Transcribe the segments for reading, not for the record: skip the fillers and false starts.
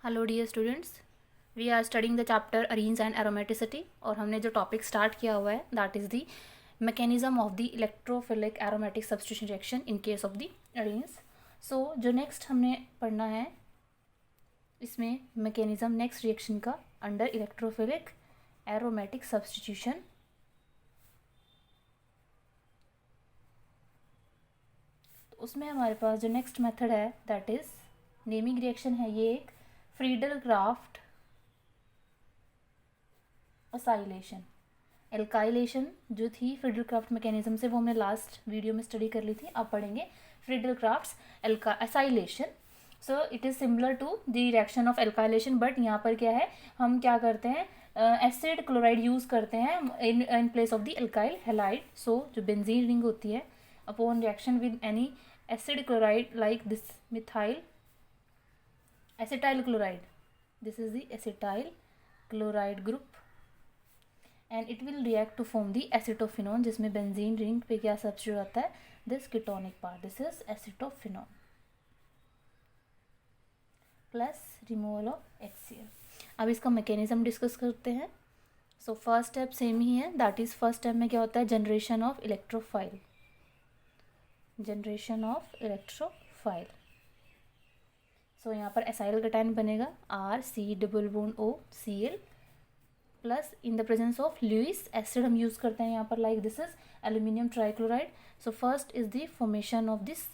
Hello dear students, we are studying the chapter arenes and aromaticity और हमने जो topic start किया हुआ है that is the mechanism of the electrophilic aromatic substitution reaction in case of the arenes. So जो next हमने पढ़ना है इसमें मैकेनिज्म नेक्स्ट रिएक्शन का अंडर इलेक्ट्रोफिलिक एरोमेटिक सब्स्टिट्यूशन। तो उसमें हमारे पास जो नेक्स्ट मेथड है दैट इज़ नेमिंग रिएक्शन है। ये एक फ्रीडल क्राफ्ट असाइलेशन एल्काइलेशन जो थी फ्रीडल क्राफ्ट मैकेनिज्म से, वो हमने लास्ट वीडियो में स्टडी कर ली थी। अब पढ़ेंगे Friedel Craft acylation. So it is similar to the reaction of alkylation, but यहाँ पर क्या है, हम क्या करते हैं, एसिड क्लोराइड यूज़ करते हैं in place of the alkyl halide. So जो बेंजीन रिंग होती है upon reaction with any acid chloride like this methyl acetyl chloride, this is the acetyl chloride group and it will react to form the acetophenone जिसमें benzene ring पे क्या substitute आता है, this ketonic part, this is acetophenone plus removal of HCl। अब इसका mechanism discuss करते हैं। So first step same ही है, दैट इज फर्स्ट स्टेप में क्या होता है, जनरेशन ऑफ इलेक्ट्रोफाइल। सो यहाँ पर एसाइल कटायन बनेगा RC≡OCl plus in the presence of Lewis acid हम यूज़ करते हैं यहाँ पर, like this is aluminium trichloride. So first is the formation of this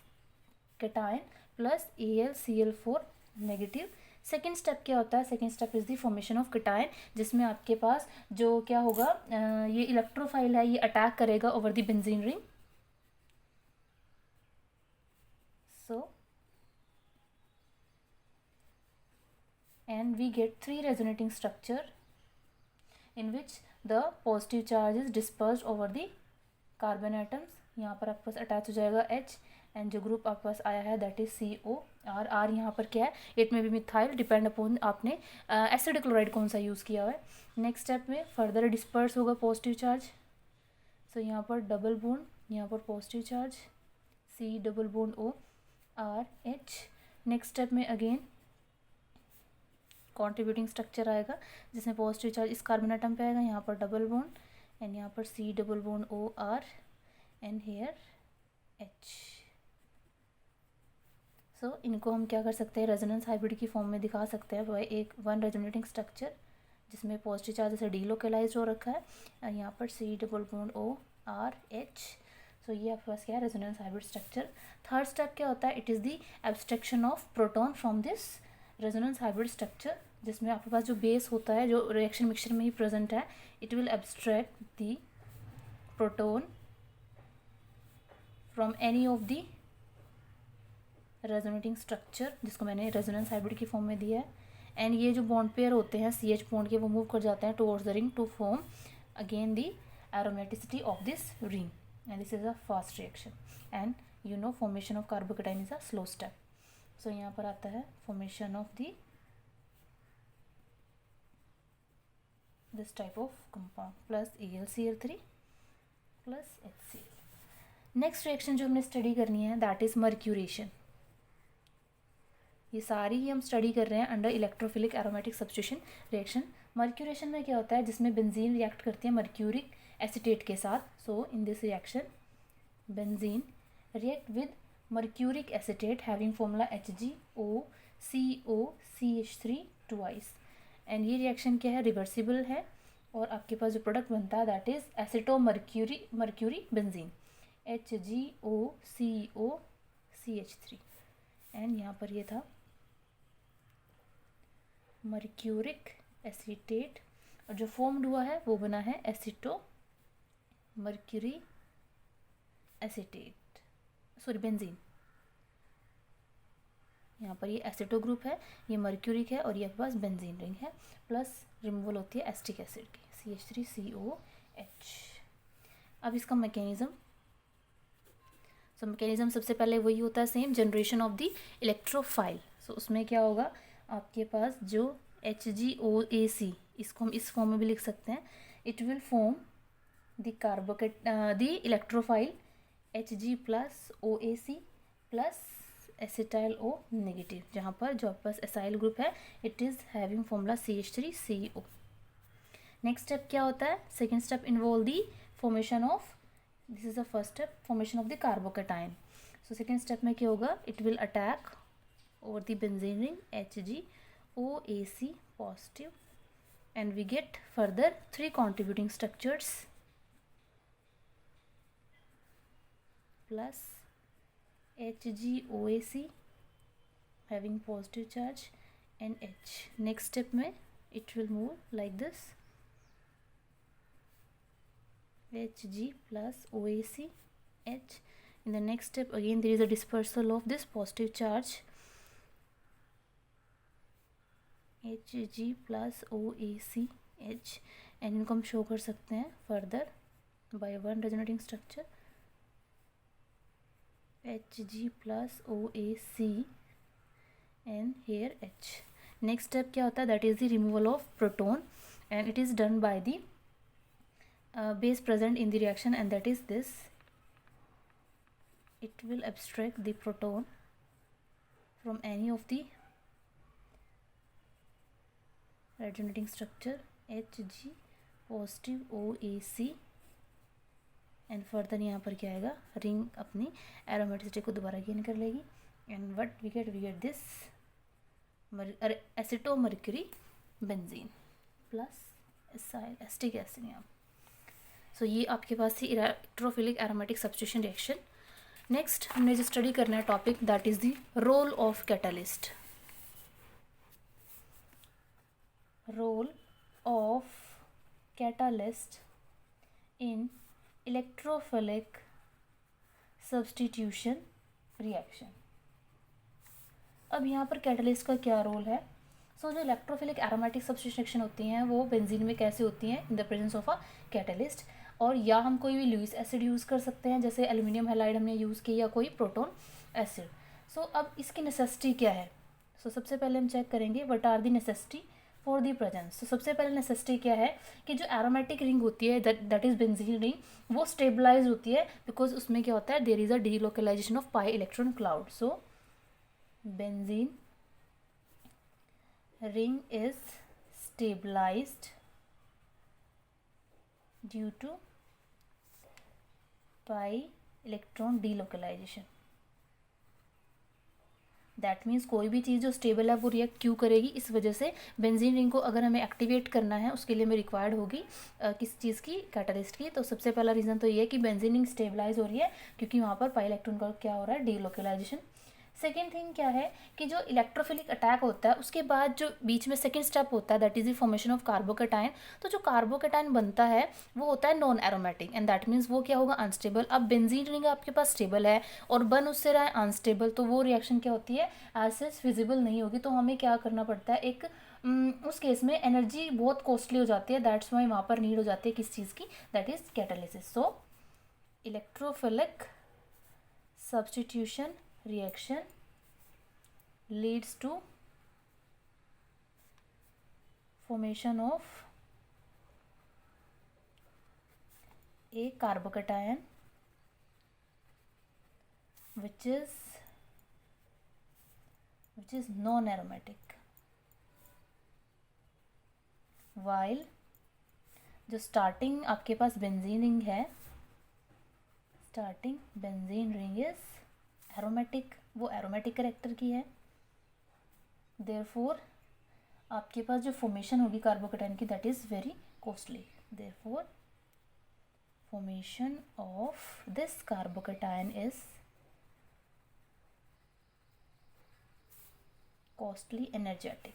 cation plus AlCl4 negative. Second step क्या होता है, second step is the formation of cation जिसमें आपके पास जो क्या होगा, ये इलेक्ट्रोफाइल है, ये अटैक करेगा over the benzene ring. So and we get three resonating structure in which the positive charge is dispersed over the carbon atoms। यहाँ पर आपके पास अटैच हो जाएगा H एंड जो ग्रुप आपके पास आया है दैट इज COR। R यहाँ पर क्या है, इट में भी मिथाइल, डिपेंड अपॉन आपने एसिड क्लोराइड कौन सा यूज़ किया हुआ है। नेक्स्ट स्टेप में फर्दर डिस्पर्स होगा पॉजिटिव चार्ज। सो यहाँ पर डबल बॉन्ड, यहाँ पर positive charge C≡ORH। Next step में अगेन कॉन्ट्रीब्यूटिंग स्ट्रक्चर आएगा जिसमें पॉजिटिव चार्ज इस कार्बन आइटम पे आएगा, यहाँ पर डबल बॉन्ड एंड यहाँ पर C≡OR एंड हेयर H। सो इनको हम क्या कर सकते हैं, रेजोनेंस हाइब्रिड की फॉर्म में दिखा सकते हैं बाय एक वन रेजोनेटिंग स्ट्रक्चर जिसमें पॉजिटिव चार्ज ऐसे डीलोकेलाइज हो रखा है और यहाँ पर C≡ORH। सो ये आपके पास क्या है, resonance hybrid structure. Third step क्या होता है, it is the abstraction of proton from this resonance hybrid structure जिसमें आपके पास जो बेस होता है जो रिएक्शन मिक्सचर में ही प्रेजेंट है, it will abstract the proton from any of the resonating structure जिसको मैंने रेजोनेंस हाइब्रिड की फॉर्म में दिया है। एंड ये जो बॉन्ड पेयर होते हैं CH बॉन्ड के, वो मूव कर जाते हैं towards the ring to form again the aromaticity of this ring and this is a fast reaction and you know formation of carbocation is a slow step. So यहाँ पर आता है formation of this type of compound plus AlCl3 plus HCl। Next reaction जो हमने study करनी है that is mercuration. ये सारी ही हम स्टडी कर रहे हैं under electrophilic aromatic substitution reaction. Mercuration में क्या होता है, जिसमें बेंजीन रिएक्ट करती है मर्क्यूरिक एसिटेट के साथ। So in this reaction benzene react with mercuric acetate having formula HgOCOCH3 twice and ये रिएक्शन क्या है, रिवर्सिबल है और आपके पास जो प्रोडक्ट बनता है that is mercury benzene HgOCOCH3 and यहाँ पर ये था मर्क्यूरिक एसिटेट और जो फॉर्म्ड हुआ है वो बना है एसिटो मर्क्यूरी एसिटेट, सॉरी बेंजीन। यहाँ पर ये एसिटो ग्रुप है, ये मर्क्यूरिक है और ये आपके पास बेंजीन रिंग है प्लस रिमूवल होती है एस्टिक एसिड की CH3COH। अब इसका मैकेनिज्म, सो मैकेनिज्म सबसे पहले वही होता है same, generation of the electrophile. So उसमें क्या होगा, आपके पास जो HgOAC, इसको हम इस फॉर्म में भी लिख सकते हैं, it will form the electrophile Hg plus OAC plus acetyl O negative, जहाँ पर जो आपके पास एसाइल ग्रुप है it is having formula CH3CO। Next step क्या होता है? Second step involve the formation of, this is the first step, formation of the carbocation. So second step में क्या होगा? It will attack over the benzene ring HgOAC positive, and we get further 3 contributing structures plus HgOAC having positive charge and H. Next step में it will move like this, Hg plus OAC H. In the next step again there is a dispersal of this positive charge Hg plus OAC H, and इनको हम show कर सकते हैं further by one resonating structure Hg plus OAC and here H. Next step क्या होता है? That is the removal of proton, and it is done by the base present in the reaction, and that is this. It will abstract the proton from any of the resonating structure Hg positive OAC, and further यहाँ पर क्या आएगा? Ring अपनी aromaticity को दोबारा gain कर लेगी, and what we get this acetomercuri benzene plus acyl acetic acid यहाँ। सो ये आपके पास थी electrophilic aromatic substitution reaction. Next हमने जो स्टडी करना है topic, that is the role of catalyst. Role of catalyst in electrophilic substitution reaction. अब यहाँ पर कैटलिस्ट का क्या रोल है? सो जो इलेक्ट्रोफिलिक एरोमेटिक सब्स्टिट्यूशन रिएक्शन होती हैं वो बेंजीन में कैसे होती हैं? इन the presence of a catalyst, और या हम कोई भी लुईस एसिड यूज़ कर सकते हैं, जैसे एल्यूमिनियम हैलाइड हमने यूज़ किया, या कोई प्रोटोन एसिड। सो अब इसकी नेसेसिटी क्या है? सो सबसे पहले हम चेक करेंगे what are the necessity for the presence. तो सबसे पहले नेसेसिटी क्या है कि जो एरोमेटिक रिंग होती है दैट इज बेंजीन रिंग, वो स्टेबलाइज होती है, बिकॉज उसमें क्या होता है? There is a delocalisation of pi electron cloud. So benzene ring is stabilised due to pi electron delocalisation. That means कोई भी चीज़ जो स्टेबल है वो रिएक्ट क्यों करेगी? इस वजह से बेंजीन रिंग को अगर हमें एक्टिवेट करना है उसके लिए हमें रिक्वायर्ड होगी किस चीज़ की? कैटलिस्ट की। तो सबसे पहला रीज़न तो ये है कि बेंजीन रिंग स्टेबलाइज हो रही है क्योंकि वहाँ पर पाई इलेक्ट्रॉन का क्या हो रहा है? डीलोकलाइजेशन। सेकेंड थिंग क्या है कि जो इलेक्ट्रोफिलिक अटैक होता है उसके बाद जो बीच में सेकेंड स्टेप होता है that is the formation of carbocation. तो जो कार्बोकेटाइन बनता है वो होता है non aromatic, and that means वो क्या होगा? अनस्टेबल। अब बेंजीन रिंग आपके पास स्टेबल है और बन उससे रहा है अनस्टेबल, तो वो रिएक्शन क्या होती है? एज सच फिजिबल नहीं होगी। तो हमें क्या करना पड़ता है? एक उस केस में एनर्जी बहुत कॉस्टली हो जाती है, दैट्स वाई वहाँ पर नीड हो जाती है किस चीज़ की? That is catalysis. So electrophilic substitution reaction leads to formation of a carbocation which is non-aromatic, while जो स्टार्टिंग आपके पास बेंजीन रिंग है, starting benzene ring is aromatic, वो एरोमेटिक कैरेक्टर की है। देयरफॉर आपके पास जो फॉर्मेशन होगी कार्बोकेटाइन की that is very costly. Therefore formation of this carbocation is costly energetic.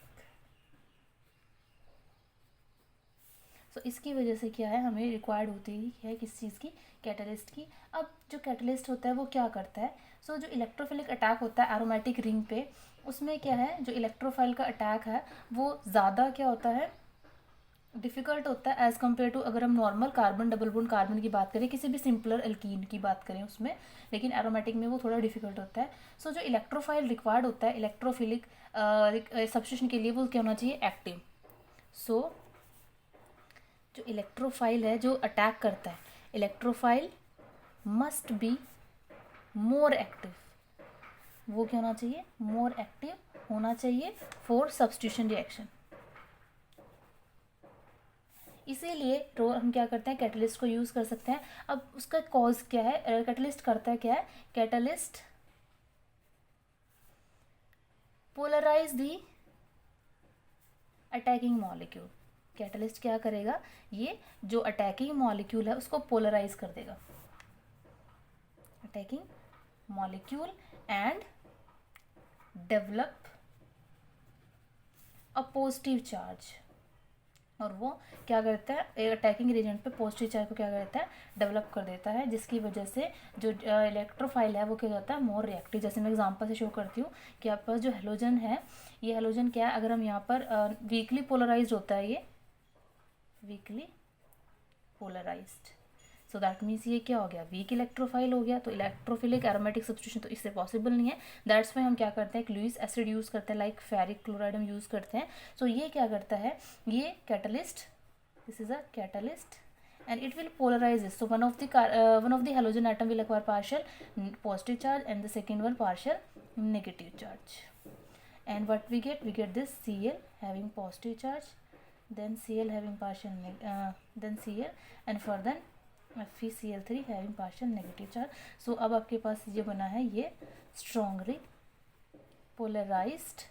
So इसकी वजह से क्या है? हमें रिक्वायर्ड होती है किस चीज़ की? कैटलिस्ट की। अब जो कैटलिस्ट होता है वो क्या करता है? सो जो इलेक्ट्रोफिलिक अटैक होता है एरोमेटिक रिंग पे, उसमें क्या है? जो इलेक्ट्रोफाइल का अटैक है वो ज़्यादा क्या होता है? डिफ़िकल्ट होता है एज़ कम्पेयर टू अगर हम normal carbon double bond carbon की बात करें, किसी भी सिंपलर एल्कीन की बात करें उसमें, लेकिन एरोमेटिक में वो थोड़ा डिफिकल्ट होता है। सो जो इलेक्ट्रोफाइल रिक्वायर्ड होता है इलेक्ट्रोफिलिक सब्स्टिट्यूशन के लिए वो क्या होना चाहिए? एक्टिव। सो जो इलेक्ट्रोफाइल है जो अटैक करता है, electrophile must be more active वो क्या होना चाहिए, मोर एक्टिव होना चाहिए फॉर सब्स्टिट्यूशन रिएक्शन। इसीलिए तो हम क्या करते हैं, कैटलिस्ट को यूज़ कर सकते हैं। अब उसका कॉज क्या है, कैटलिस्ट करता है क्या है, कैटलिस्ट पोलराइज दी अटैकिंग मॉलिक्यूल। कैटलिस्ट क्या करेगा, ये जो अटैकिंग मॉलिक्यूल है उसको पोलराइज कर देगा, attacking molecule, and develop a positive charge. और वो क्या करता है, अटैकिंग रीजन पे पॉजिटिव चार्ज को क्या करता है, डेवलप कर देता है, जिसकी वजह से जो इलेक्ट्रोफाइल है वो क्या होता है, मोर रिएक्टिव। जैसे मैं एग्जांपल से शो करती हूँ कि आपके पास जो हेलोजन है, ये हेलोजन क्या है, अगर हम यहाँ पर वीकली पोलराइज्ड होता है, ये weakly polarised, so that means ये क्या हो गया, वीक इलेक्ट्रोफाइल हो गया। तो इलेक्ट्रोफिलिक एरोमेटिक सब्स्टिट्यूशन तो इससे पॉसिबल नहीं है, दैट्स वाई हम क्या करते हैं, एक लुईस एसिड यूज़ करते हैं, लाइक फेरिक क्लोराइड हम यूज़ करते हैं। सो ये क्या करता है, ये catalyst, this is a catalyst and it will polarize it. So one of the halogen atom will acquire partial positive charge and the second one partial negative charge. And what we get this Cl having positive charge, then Cl having partial then Cl, and further FeCl3 having partial negative charge. So अब आपके पास ये बना है, ये strongly polarized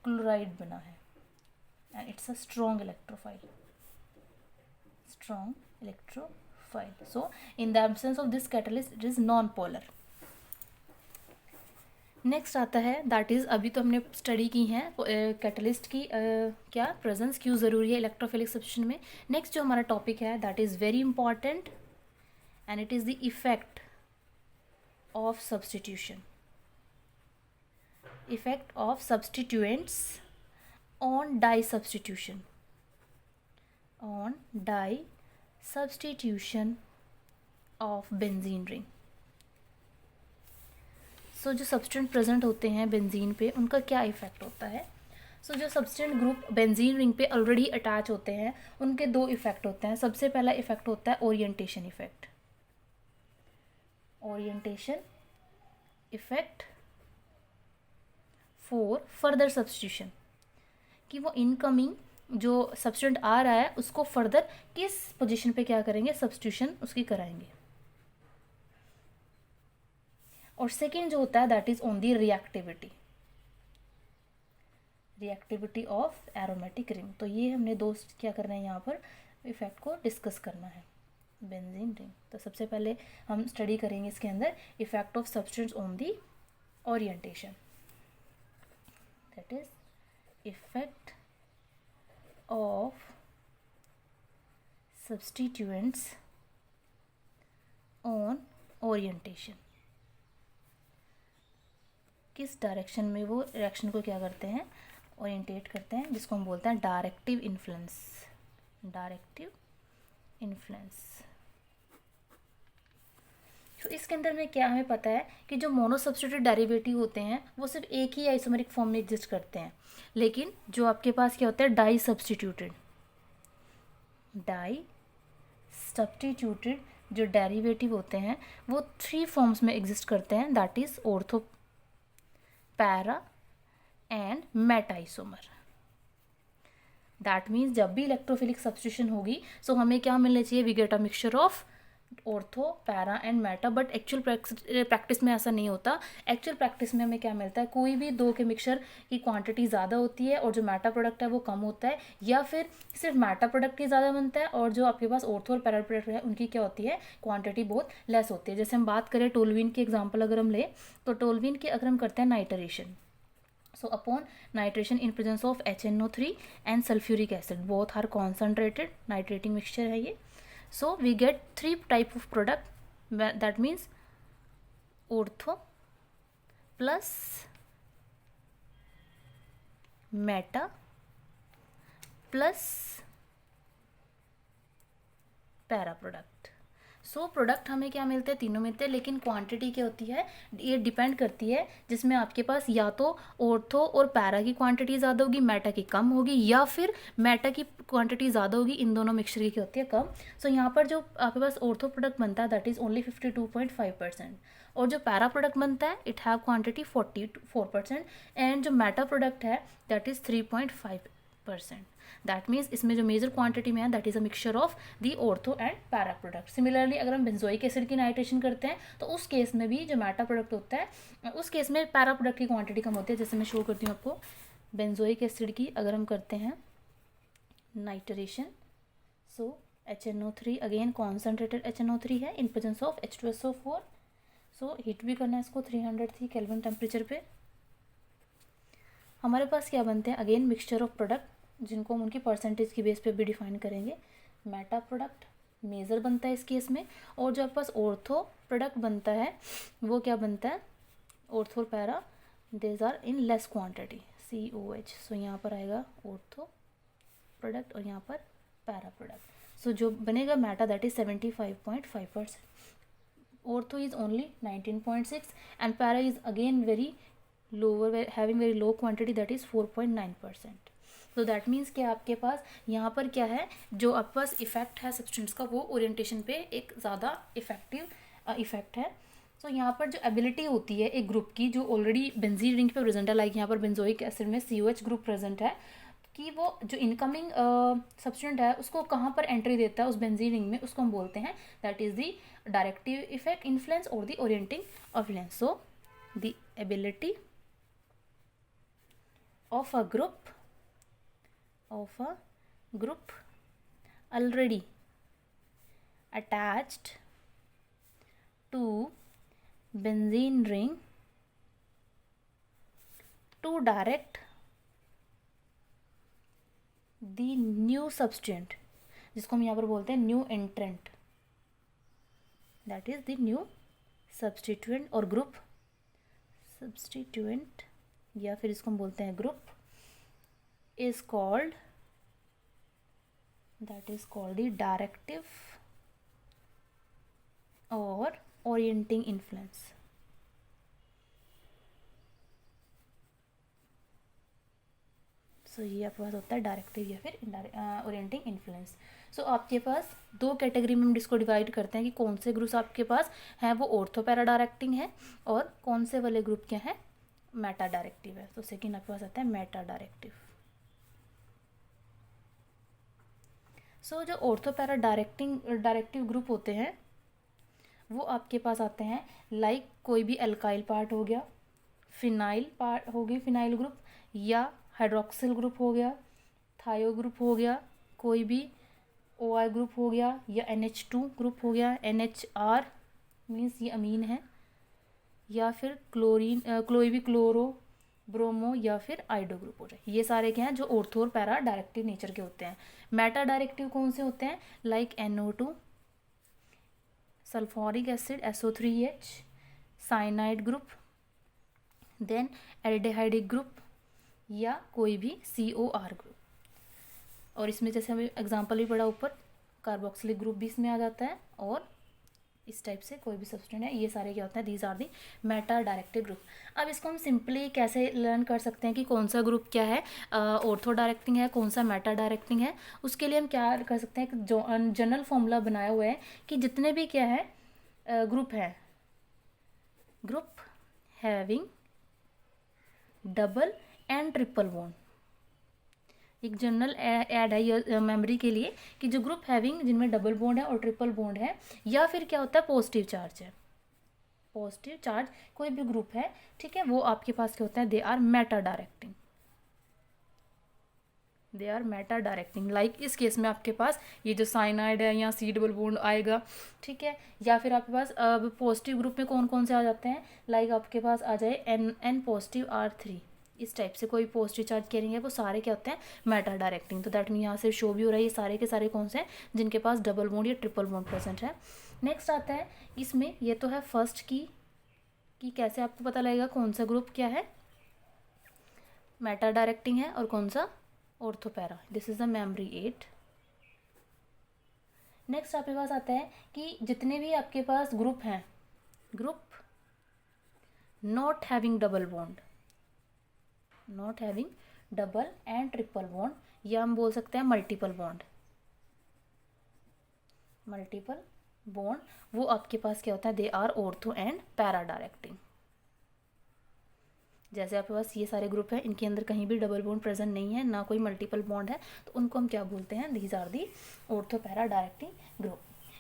chloride बना है, and it's a strong electrophile. So in the absence of this catalyst it is non-polar. Next आता है, दैट इज़, अभी तो हमने स्टडी की है कैटलिस्ट की क्या प्रेजेंस क्यों ज़रूरी है इलेक्ट्रोफिलिक सब्स्टिट्यूशन में। नेक्स्ट जो हमारा टॉपिक है that is very important, and it is the effect of substitution, effect of substituents on di substitution, on di substitution of benzene ring. So जो सब्सटेंट प्रेजेंट होते हैं बेंजीन पे, उनका क्या इफेक्ट होता है। सो जो सब्सटेंट ग्रुप बेंजीन रिंग पे ऑलरेडी अटैच होते हैं, उनके दो इफेक्ट होते हैं। सबसे पहला इफेक्ट होता है orientation effect, orientation effect for further substitution, कि वो इनकमिंग जो सब्सटेंट आ रहा है उसको फर्दर किस पोजीशन पे क्या करेंगे, सब्स्टिट्यूशन उसकी कराएंगे। और सेकेंड जो होता है that is on the reactivity, reactivity of aromatic ring. तो ये हमने दो क्या करना है यहाँ पर, इफेक्ट को डिस्कस करना है बेंजीन रिंग। तो सबसे पहले हम स्टडी करेंगे इसके अंदर effect of substance on the orientation, that is effect of substituents on orientation, किस डायरेक्शन में वो रिएक्शन को क्या करते हैं, ओरिएंटेट करते हैं, जिसको हम बोलते हैं डायरेक्टिव इन्फ्लुएंस, डायरेक्टिव इन्फ्लुएंस। तो इसके अंदर में क्या हमें पता है कि जो मोनोसब्स्टिट्यूटेड डेरिवेटिव होते हैं वो सिर्फ एक ही आइसोमेरिक फॉर्म में एग्जिस्ट करते हैं, लेकिन जो आपके पास क्या होता है डाई सब्स्टिट्यूटेड, डाई सब्स्टिट्यूटेड जो डेरिवेटिव होते हैं वो 3 फॉर्म्स में एग्जिस्ट करते हैं, that is ortho, para and Meta isomer. That means जब भी इलेक्ट्रोफिलिक सब्स्टिट्यूशन होगी सो हमें क्या मिलना चाहिए, we get a mixture of ortho, para and meta. But actual practice में ऐसा नहीं होता। एक्चुअल प्रैक्टिस में हमें क्या मिलता है, कोई भी दो के मिक्सचर की क्वांटिटी ज़्यादा होती है और जो मेटा प्रोडक्ट है वो कम होता है, या फिर सिर्फ मेटा प्रोडक्ट ही ज़्यादा बनता है और जो आपके पास ऑर्थो और पैरा प्रोडक्ट है उनकी क्या होती है, क्वांटिटी बहुत लेस होती है। जैसे हम बात करें टोल्यूइन की एग्जाम्पल अगर हम लें तो टोल्यूइन की अगर हम करते हैं nitration, so upon nitration in presence of HNO3 and sulfuric acid, both are concentrated nitrating mixture है ये। so we get 3 type of product, that means ortho plus meta plus para product। So product हमें क्या मिलते हैं, तीनों मिलते हैं, लेकिन क्वांटिटी क्या होती है, ये डिपेंड करती है, जिसमें आपके पास या तो ऑर्थो और पैरा की क्वांटिटी ज़्यादा होगी, मेटा की कम होगी, या फिर मेटा की क्वांटिटी ज़्यादा होगी, इन दोनों मिक्सचर की क्या होती है, कम। सो यहाँ पर जो आपके पास ऑर्थो प्रोडक्ट बनता है दैट इज़ ओनली 52.5%, और जो पैरा प्रोडक्ट बनता है इट हैव क्वांटिटी 44%, एंड जो मेटा प्रोडक्ट है दैट इज़ 3.5%। दैट मीन्स इसमें जो मेजर क्वांटिटी में है that is a mixture of the ortho and para product. Similarly अगर हम बेंजोइक एसिड की नाइट्रेशन करते हैं तो उस केस में भी जो मेटा प्रोडक्ट होता है उस केस में पैरा प्रोडक्ट की क्वांटिटी कम होती है। जैसे मैं शो करती हूँ आपको, बेंजोइक एसिड की अगर हम करते हैं नाइट्रेशन, सो HNO3 अगेन कॉन्सेंट्रेटेड HNO3 है in presence of H2SO4। So heat भी करना है इसको 303 केल्विन टेम्परेचर पे। हमारे पास क्या बनते हैं, अगेन मिक्सचर ऑफ प्रोडक्ट जिनको हम उनकी परसेंटेज की बेस पे भी डिफाइन करेंगे। मेटा प्रोडक्ट मेजर बनता है इस केस में, और जो आपके पास ऑर्थो प्रोडक्ट बनता है वो क्या बनता है, ऑर्थो और para these are in less quantity COH। सो यहाँ पर आएगा ऑर्थो प्रोडक्ट और यहाँ पर पैरा प्रोडक्ट। सो जो बनेगा Meta that is 75.5%, ortho is only 19.6 and para is again very lower having very low quantity that is 4.9%। So that means कि आपके पास यहाँ पर क्या है, जो आपके पास इफेक्ट है सब्सटेंस का वो ओरिएंटेशन पे एक ज़्यादा इफेक्टिव इफेक्ट है। सो यहाँ पर जो एबिलिटी होती है एक ग्रुप की जो ऑलरेडी बेंजीन रिंग पे प्रेजेंट है, लाइक यहाँ पर बेंजोइक एसिड में COH ग्रुप प्रेजेंट है, कि वो जो इनकमिंग सब्सटेंट है उसको कहाँ पर एंट्री देता है उस बेंजीन रिंग में, उसको हम बोलते हैं that is the directive effect influence और the orienting influence. So the ability of a group already attached to benzene ring to direct the new substituent, जिसको हम यहाँ पर बोलते हैं new एंट्रेंट, that is the new substituent और group substituent, या फिर इसको हम बोलते हैं group, is called that is called the directive और ओरिएंटिंग इन्फ्लुएंस। सो ये आपके पास होता है डायरेक्टिव या फिर ओरिएंटिंग इन्फ्लुएंस। सो आपके पास दो कैटेगरी में हम इसको डिवाइड करते हैं कि कौन से ग्रुप्स आपके पास हैं वो ऑर्थो पैरा डायरेक्टिंग है और कौन से वाले ग्रुप क्या है मेटा डायरेक्टिव है। तो सेकेंड आपके पास आता है मेटा डायरेक्टिव। सो जो ऑर्थो पैरा डायरेक्टिव ग्रुप होते हैं वो आपके पास आते हैं लाइक कोई भी एल्काइल पार्ट हो गया, फिनाइल पार्ट हो गई फिनाइल ग्रुप, या हाइड्रोक्सिल ग्रुप हो गया, थायो ग्रुप हो गया, कोई भी OI ग्रुप हो गया, या NH2 ग्रुप हो गया, NHR मीन्स ये अमीन है, या फिर कोई भी क्लोरो ब्रोमो या फिर आइडो ग्रुप हो जाए। ये सारे क्या हैं जो ऑर्थो और पैरा डायरेक्टिव नेचर के होते हैं। मेटा डायरेक्टिव कौन से होते हैं, like NO2, sulphuric acid SO3H, cyanide group, then aldehydic group, या कोई भी COR ग्रुप। और इसमें जैसे हमें एग्जांपल भी पढ़ा ऊपर, कार्बोक्सिलिक ग्रुप भी इसमें आ जाता है, और इस टाइप से कोई भी सब्सटेंट है, ये सारे क्या होते हैं, these are the meta directive group. अब इसको हम सिंपली कैसे लर्न कर सकते हैं कि कौन सा ग्रुप क्या है ऑर्थो डायरेक्टिंग है, कौन सा मेटा डायरेक्टिंग है। उसके लिए हम क्या कर सकते हैं, जो जनरल फॉर्मूला बनाया हुआ है कि जितने भी क्या है ग्रुप है, group having double and triple bond, एक जनरल ऐड है ये मेमोरी के लिए कि जो ग्रुप हैविंग जिनमें डबल बॉन्ड है और ट्रिपल बॉन्ड है, या फिर क्या होता है पॉजिटिव चार्ज है, पॉजिटिव चार्ज कोई भी ग्रुप है, ठीक है, वो आपके पास क्या होता है, they are meta directing, they are meta directing. Like इस केस में आपके पास ये जो साइनाइड है यहाँ C डबल बॉन्ड आएगा, ठीक है, या फिर आपके पास अब पॉजिटिव ग्रुप में कौन कौन से आ जाते हैं, लाइक आपके पास आ जाए N पॉजिटिव R3, इस टाइप से कोई पॉजिटिव चार्ज कैरिंग है, वो सारे क्या होते हैं मेटा डायरेक्टिंग। तो दैट मीन यहाँ से शो भी हो रहा है ये सारे के सारे कौन से हैं जिनके पास डबल बॉन्ड या ट्रिपल बॉन्ड प्रेजेंट है। नेक्स्ट आता है इसमें, ये तो है फर्स्ट की कैसे आपको पता लगेगा कौन सा ग्रुप क्या है मेटा डायरेक्टिंग है और कौन सा ortho para. This is the memory 8। Next आपके पास आता है कि जितने भी आपके पास ग्रुप हैं, group not having double bond, not having double and triple bond, या हम बोल सकते हैं मल्टीपल बॉन्ड, मल्टीपल बॉन्ड, वो आपके पास क्या होता है, they are ortho and para directing. जैसे आपके पास ये सारे ग्रुप हैं, इनके अंदर कहीं भी डबल बॉन्ड प्रेजेंट नहीं है, ना कोई मल्टीपल बॉन्ड है, तो उनको हम क्या बोलते हैं, these are the ortho para directing group.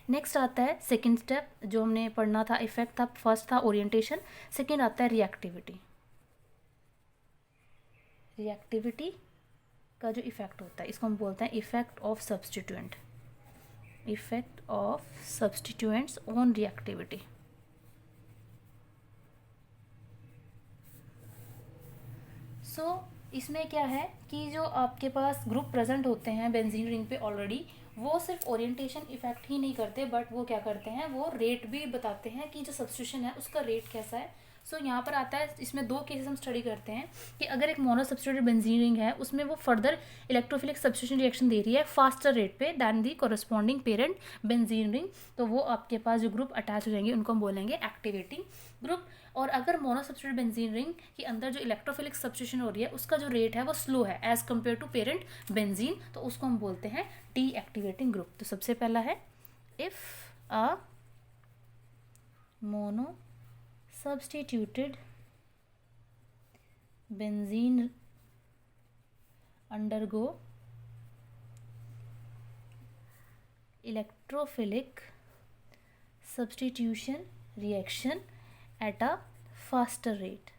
Next आता है सेकंड स्टेप, जो हमने पढ़ना था इफेक्ट था, फर्स्ट था ओरिएंटेशन, सेकंड आता है रिएक्टिविटी। रिएक्टिविटी का जो इफेक्ट होता है इसको हम बोलते हैं effect of substituent, effect of substituents on reactivity. So इसमें क्या है कि जो आपके पास ग्रुप प्रेजेंट होते हैं बेंजीन रिंग पे ऑलरेडी, वो सिर्फ ओरिएंटेशन इफेक्ट ही नहीं करते, बट वो क्या करते हैं, वो रेट भी बताते हैं कि जो सब्स्टिट्यूशन है उसका रेट कैसा है। सो यहाँ पर आता है, इसमें दो केसेस हम स्टडी करते हैं कि अगर एक मोनो सब्स्टिट्यूटेड बेंजीन रिंग है, उसमें वो फर्दर इलेक्ट्रोफिलिक सब्स्टिट्यूशन रिएक्शन दे रही है फास्टर रेट पे than the corresponding parent benzene ring, तो वो आपके पास जो ग्रुप अटैच हो जाएंगे उनको हम बोलेंगे एक्टिवेटिंग ग्रुप। और अगर मोनो सब्स्टिट्यूटेड बेंजीन रिंग के अंदर जो इलेक्ट्रोफिलिक सब्स्टिट्यूशन हो रही है उसका जो रेट है वो स्लो है as compare to parent benzene, तो उसको हम बोलते हैं डीएक्टिवेटिंग ग्रुप। तो सबसे पहला है if a mono substituted benzene undergo electrophilic substitution reaction at a faster rate,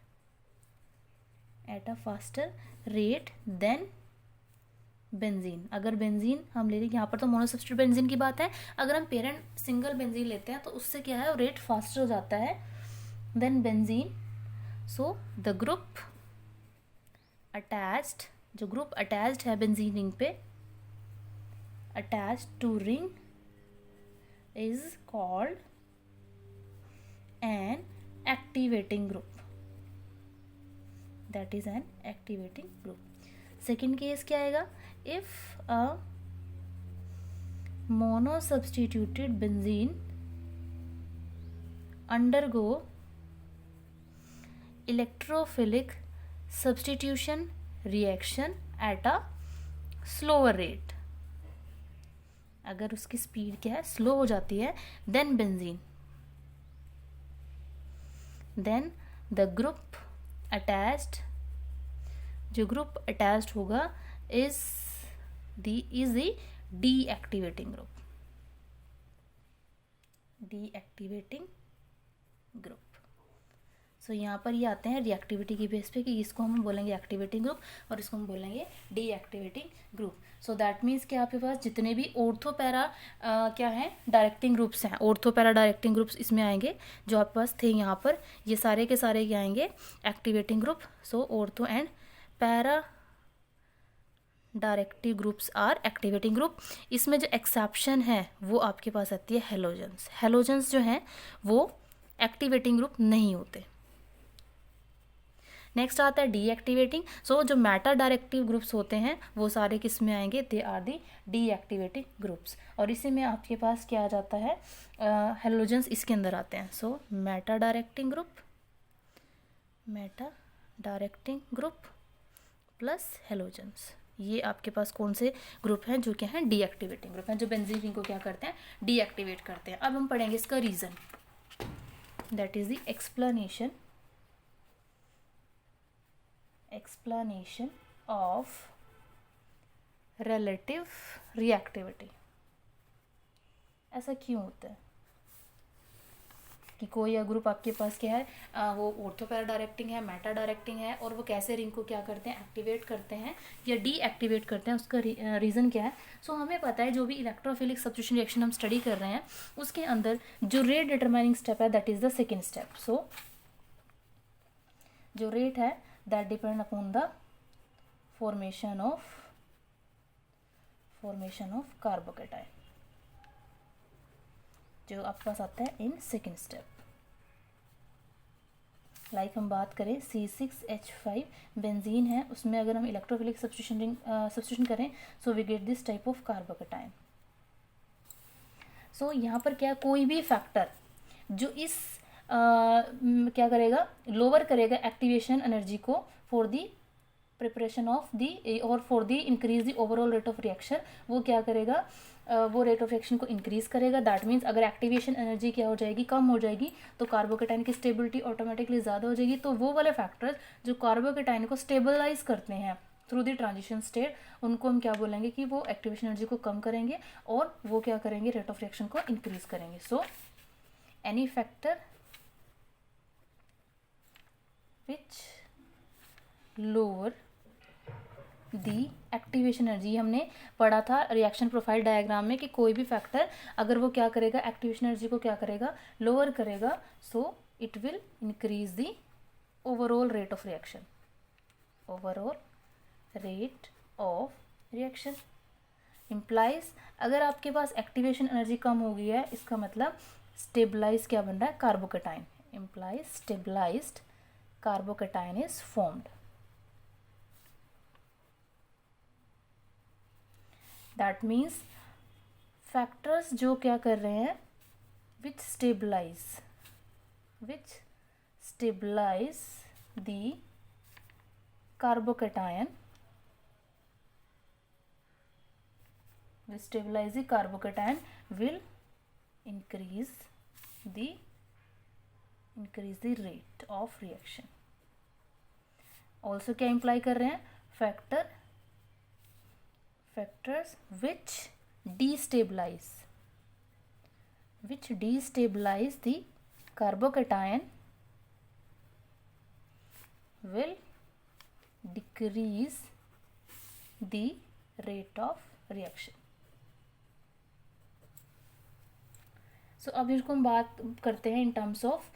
than benzene. अगर बेंजीन हम ले लें, यहाँ पर तो मोनोसब्स्टिट्यूट बेंजीन की बात है, अगर हम पेरेंट सिंगल बेंजीन लेते हैं तो उससे क्या है, रेट फास्टर हो जाता है then benzene. So the group attached, जो ग्रुप अटैच्ड है बेंजीन रिंग पे, attached to ring is called an activating group, that is an activating group. Second case क्या आएगा, if a mono substituted benzene undergo electrophilic substitution reaction at a slower rate, अगर उसकी speed क्या है, slow हो जाती है, then benzene, then the group attached, जो ग्रुप अटैच्ड होगा is the deactivating group, deactivating group. So यहाँ पर ये आते हैं रिएक्टिविटी की बेस पे कि इसको हम बोलेंगे एक्टिवेटिंग ग्रुप और इसको हम बोलेंगे deactivating group. So that means कि आपके पास जितने भी ऑर्थो पैरा क्या है डायरेक्टिंग ग्रुप्स हैं, ऑर्थो पैरा डायरेक्टिंग ग्रुप्स इसमें आएंगे, जो आपके पास थे यहाँ पर, ये सारे के सारे क्या आएंगे, activating group. So ortho and para directive groups are activating group. इसमें जो एक्सेप्शन है वो आपके पास आती है हेलोजेंस। हेलोजेंस जो हैं वो एक्टिवेटिंग ग्रुप नहीं होते। नेक्स्ट आता है डीएक्टिवेटिंग। सो जो मेटा डायरेक्टिव ग्रुप्स होते हैं वो सारे किस में आएंगे, they are the deactivating groups. और इसी में आपके पास क्या आ जाता है, हेलोजेंस इसके अंदर आते हैं। So meta directing group, meta directing group plus halogens, ये आपके पास कौन से ग्रुप हैं, जो क्या हैं डीएक्टिवेटिंग ग्रुप हैं, जो बेंजीन रिंग को क्या करते हैं, डीएक्टिवेट करते हैं। अब हम पढ़ेंगे इसका reason, that is the explanation of relative reactivity। ऐसा क्यों होता है कि कोई ग्रुप आपके पास क्या है, वो ऑर्थो पैरा डायरेक्टिंग है, मेटा डायरेक्टिंग है, और वो कैसे रिंग को क्या करते हैं, एक्टिवेट करते हैं या डीएक्टिवेट करते हैं, उसका रीज़न क्या है। सो हमें पता है जो भी इलेक्ट्रोफिलिक सब्स्टिट्यूशन रिएक्शन हम स्टडी कर रहे हैं उसके अंदर जो रेट डिटरमाइनिंग स्टेप है that is the second step. So जो रेट है that depend upon the formation of carbocation, जो आपके पास आता है इन सेकेंड स्टेप। लाइक हम बात करें C6H5 बेंजीन है, उसमें अगर हम इलेक्ट्रोफिलिक सब्स्टिट्यूशन करें so we get this type of carbocation. So यहाँ पर क्या, कोई भी फैक्टर जो इस क्या करेगा, लोअर करेगा एक्टिवेशन एनर्जी को for the preparation of the और for the increase the overall rate of reaction, वो क्या करेगा, वो रेट ऑफ रिएक्शन को इंक्रीज करेगा। दैट मीन्स अगर एक्टिवेशन एनर्जी क्या हो जाएगी, कम हो जाएगी, तो कार्बोकेटाइन की स्टेबिलिटी ऑटोमेटिकली ज़्यादा हो जाएगी। तो वो वाले फैक्टर्स जो कार्बोकेटाइन को स्टेबलाइज करते हैं थ्रू दी ट्रांजिशन स्टेट, उनको हम क्या बोलेंगे कि वो एक्टिवेशन एनर्जी को कम करेंगे और वो क्या करेंगे, रेट ऑफ रिएक्शन को इंक्रीज करेंगे। So any factor which lower the activation energy, हमने पढ़ा था रिएक्शन प्रोफाइल डायग्राम में कि कोई भी फैक्टर अगर वो क्या करेगा, एक्टिवेशन एनर्जी को क्या करेगा, लोअर करेगा, so it will increase the overall rate of reaction, overall rate of reaction implies अगर आपके पास एक्टिवेशन एनर्जी कम हो गई है, इसका मतलब स्टेबलाइज क्या बन रहा है, carbocation, implies stabilized carbocation is formed. That means factors जो क्या कर रहे हैं, which stabilize the carbocation, will increase the rate of reaction। also क्या imply कर रहे हैं, factors which destabilize the carbocation will decrease the rate of reaction। सो अब इसको हम बात करते हैं इन टर्म्स ऑफ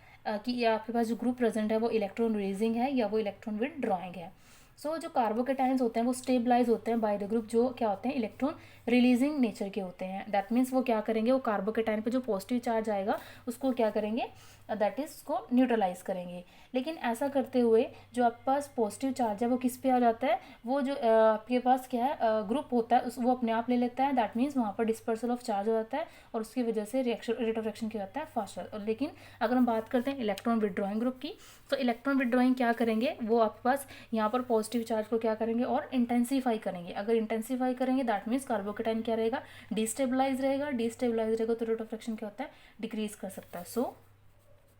कि आपके पास जो ग्रुप प्रेजेंट है वो इलेक्ट्रॉन रिलीजिंग है या वो इलेक्ट्रॉन विथड्रॉइंग है। सो जो कार्बोकेटाइंस होते हैं वो स्टेबलाइज होते हैं बाय द ग्रुप जो क्या होते हैं, इलेक्ट्रॉन रिलीजिंग नेचर के होते हैं। दैट मीन्स वो क्या करेंगे, वो कार्बोकेटाइन पे जो पॉजिटिव चार्ज आएगा उसको क्या करेंगे, दैट इज उसको न्यूट्रलाइज करेंगे। लेकिन ऐसा करते हुए जो आपके पास पॉजिटिव चार्ज है वो किस पे आ जाता है, वो जो आपके पास क्या है ग्रुप होता है वो अपने आप ले लेता है। दैट मीन्स वहाँ पर डिस्पर्सल ऑफ चार्ज हो जाता है और उसकी वजह से रिएक्शन रेट ऑफ रिएक्शन क्या होता है, फास्टर। लेकिन अगर हम बात करते हैं इलेक्ट्रॉन विथड्रॉइंग ग्रुप की, तो इलेक्ट्रॉन विथड्रॉइंग क्या करेंगे, वो आपके पास यहाँ पर पॉजिटिव चार्ज को क्या करेंगे और इंटेंसीफाई करेंगे। अगर इंटेंसीफाई करेंगे दैट मीन्स कार्बोकेटाइन क्या रहेगा, डिस्टेबलाइज रहेगा तो रेट ऑफ रिएक्शन क्या होता है, डिक्रीज कर सकता है। सो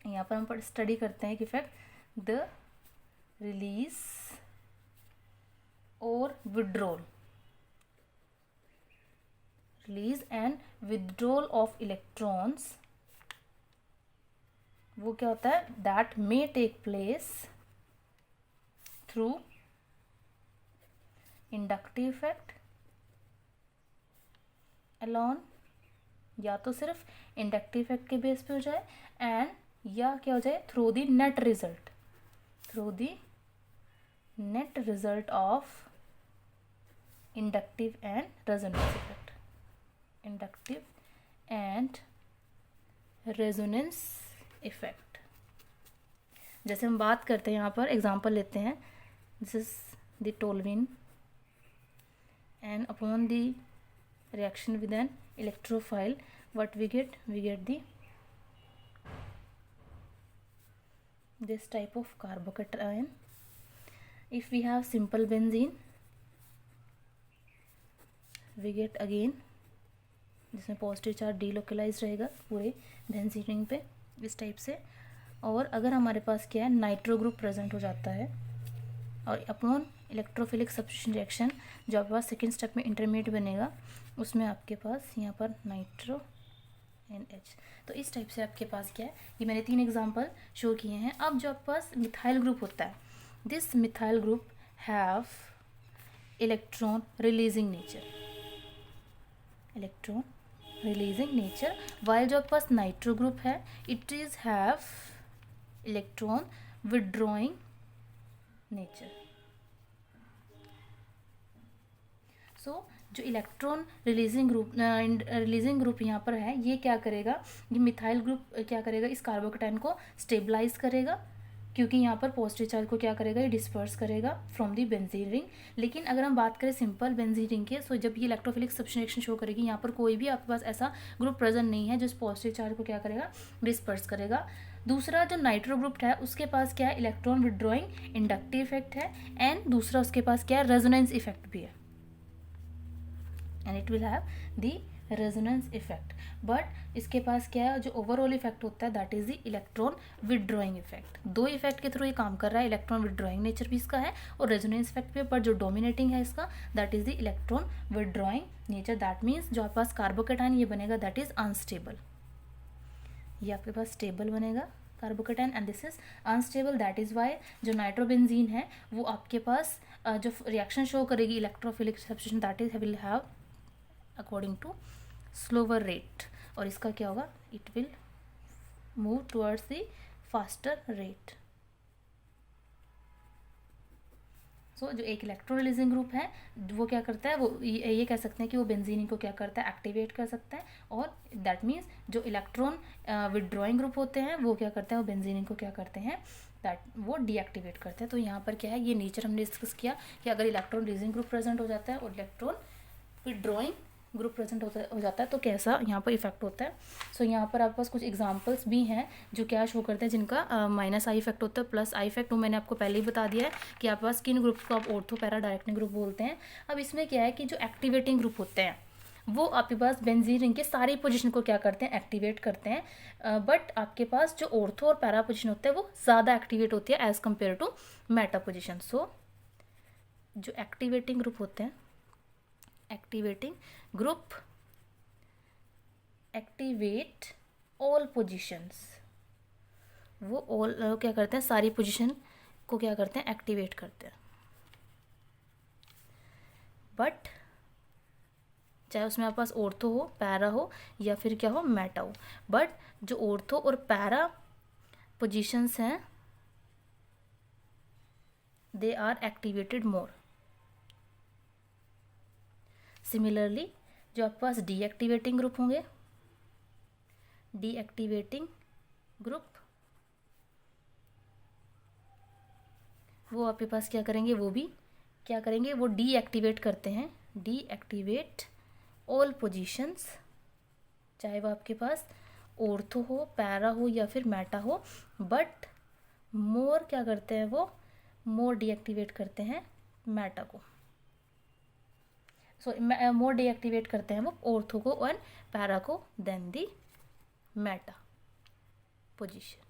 यहाँ पर हम स्टडी करते हैं कि इफेक्ट द रिलीज और withdrawal, release and withdrawal of electrons, वो क्या होता है, that may take place through inductive effect alone, या तो सिर्फ इंडक्टिव इफेक्ट के बेस पे हो जाए, एंड या क्या हो जाए through the net result of inductive and resonance effect, inductive and resonance effect. जैसे हम बात करते हैं यहाँ पर एग्जांपल लेते हैं, this is the toluene and upon the reaction with an electrophile, what we get the this type of carbocation. If we have simple benzene, we get again जिसमें पॉजिटिव चार्ज डीलोकलाइज रहेगा पूरे benzene ring पे इस type से। और अगर हमारे पास क्या है, नाइट्रो ग्रुप प्रेजेंट हो जाता है और अपॉन इलेक्ट्रोफिलिक सब्स्टिट्यूशन रिएक्शन जो आपके पास सेकेंड स्टेप में इंटरमीडिएट बनेगा, उसमें आपके पास यहाँ पर नाइट्रो NH, तो इस टाइप से आपके पास क्या है, ये मैंने 3 एग्जांपल शो किए हैं। अब जो आपके पास मिथाइल ग्रुप होता है, this methyl group have electron releasing nature, while जो आपके पास नाइट्रो ग्रुप है it is have electron withdrawing nature. So जो इलेक्ट्रॉन रिलीजिंग ग्रुप यहाँ पर है, ये क्या करेगा, ये मिथाइल ग्रुप क्या करेगा, इस कार्बोकेटाइन को स्टेबलाइज करेगा क्योंकि यहाँ पर पॉजिटिव चार्ज को क्या करेगा, ये डिस्पर्स करेगा फ्रॉम दी बेंजीन रिंग। लेकिन अगर हम बात करें सिंपल बेंजीन रिंग के, सो जब ये इलेक्ट्रोफिलिक सब्स्टिट्यूशन रिएक्शन शो करेगी, यहाँ पर कोई भी आपके पास ऐसा ग्रुप प्रेजेंट नहीं है जो इस पॉजिटिव चार्ज को क्या करेगा, डिस्पर्स करेगा। दूसरा जो नाइट्रो ग्रुप है उसके पास क्या है, इलेक्ट्रॉन विड्रॉइंग इंडक्टिव इफेक्ट है, एंड दूसरा उसके पास क्या है, रेजोनेंस इफेक्ट भी है, and it will have the resonance effect. But इसके पास क्या है, जो ओवरऑल इफेक्ट होता है that is the electron withdrawing effect. दो इफेक्ट के थ्रू ये काम कर रहा है, इलेक्ट्रॉन विड्रॉइंग नेचर भी इसका है और रेजोनेंस इफेक्ट भी, पर जो डोमिनेटिंग है इसका that is the electron withdrawing nature. That means जो आपके पास कार्बोकेटाइन ये बनेगा दैट इज अनस्टेबल, ये आपके पास स्टेबल बनेगा carbocation, and this is unstable. That is why जो नाइट्रोबेंजीन है वो आपके पास जो रिएक्शन शो करेगी electrophilic substitution that is will have according to slower rate, और इसका क्या होगा, it will move towards the faster rate. So जो एक इलेक्ट्रो रिलीजिंग ग्रुप है वो क्या करता है, वो ये कह सकते हैं कि वो बेंजीन को क्या करता है, एक्टिवेट कर सकता है, और दैट मीन्स जो इलेक्ट्रॉन विड्रॉइंग ग्रुप होते हैं वो क्या करते हैं, वो बेंजीन को क्या करते हैं, दैट वो डीएक्टिवेट करते हैं। तो यहाँ पर क्या है, ये नेचर हमने डिस्कस किया कि अगर इलेक्ट्रॉन रिलीजिंग ग्रुप प्रेजेंट हो जाता है और इलेक्ट्रॉन विड्रॉइंग ग्रुप प्रेजेंट हो जाता है तो कैसा यहाँ पर इफेक्ट होता है। सो यहाँ पर आपके पास कुछ एग्जांपल्स भी हैं जो क्या शो करते हैं, जिनका माइनस आई इफेक्ट होता है, प्लस आई इफेक्ट, वो मैंने आपको पहले ही बता दिया है कि आपके पास किन ग्रुप्स को आप ऑर्थो पैरा डायरेक्टिंग ग्रुप बोलते हैं। अब इसमें क्या है कि जो एक्टिवेटिंग ग्रुप होते हैं वो आपके पास बेंजीन रिंग के सारी पोजीशन को क्या करते हैं, एक्टिवेट करते हैं, बट आपके पास जो ऑर्थो और पैरा पोजीशन होता है वो ज़्यादा एक्टिवेट होती है as compare to meta position. So जो एक्टिवेटिंग ग्रुप होते हैं, activating group activate all positions, वो ऑल क्या करते हैं, सारी पोजीशन को क्या करते हैं, एक्टिवेट करते हैं। बट चाहे उसमें आपके पास ऑर्थो हो, पैरा हो या फिर क्या हो, मेटा हो, बट जो ऑर्थो और पैरा पोजीशंस हैं they are activated more. Similarly जो आपके पास डीएक्टिवेटिंग ग्रुप होंगे, डीएक्टिवेटिंग ग्रुप वो आपके पास क्या करेंगे, वो भी क्या करेंगे, वो डीएक्टिवेट करते हैं, डीएक्टिवेट ऑल पोजीशंस, चाहे वो आपके पास ऑर्थो हो, पैरा हो या फिर मेटा हो, बट मोर क्या करते हैं, वो मोर डीएक्टिवेट करते हैं मेटा को। सो मोर डीएक्टिवेट करते हैं वो ऑर्थो को और पैरा को देन दी मेटा पोजीशन।